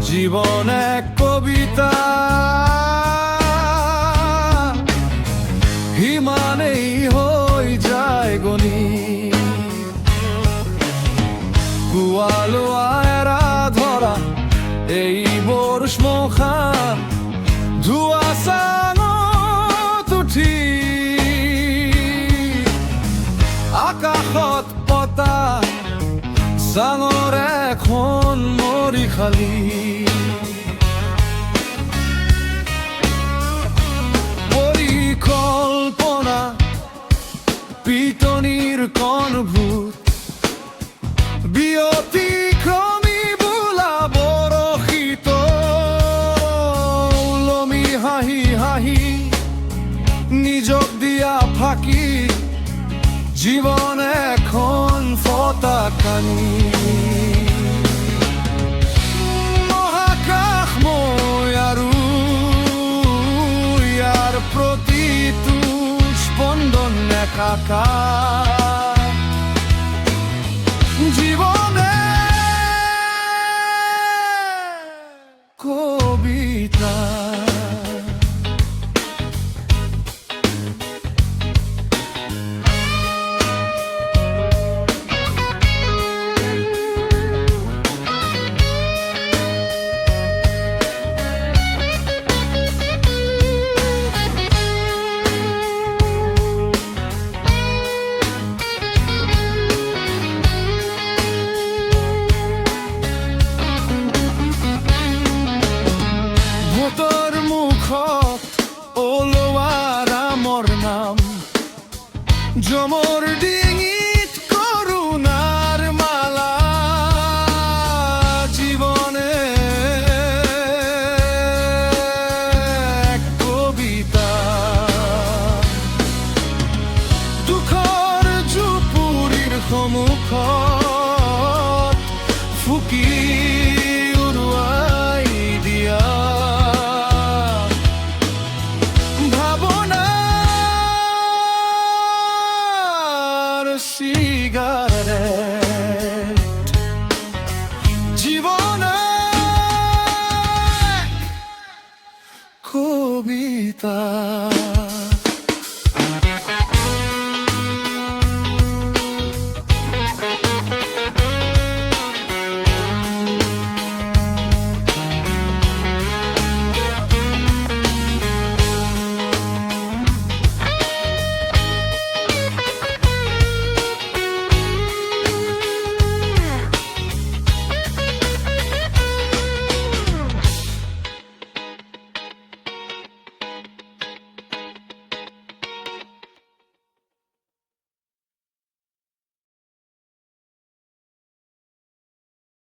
জীবন এক কবিতা, হিমানেই হয়ে যায় গনি। কুয়ালো আয়রা ধরা এই বর্ষ মখান ধুয়া চাঙত উঠি, আকাশত পতা চাঙৰ এখন মৰিশালী। পৰিকল্পনা পিটনিৰ কণভূত, ব্যতিক্ৰমী বোলা বৰশীত ওলমি হাঁহি হাঁহি নিজক দিয়া ফাঁকি, জীবন এখন পতাকানি। মহাকাশময় আৰু ইয়াৰ প্ৰতিটো স্পন্দন একাকাৰ, জীবনে কবিতা। ভোটৰ মুখত ওলোৱা ৰামৰ নাম, যমৰ ডিঙিত কৰুণাৰ মালা, জীৱনে এক কবিতা। দুখৰ জুপুৰিৰ সন্মুখত ফুকি উৰুৱাই দিয়া সিগারেট, জীবন এক কবিতা।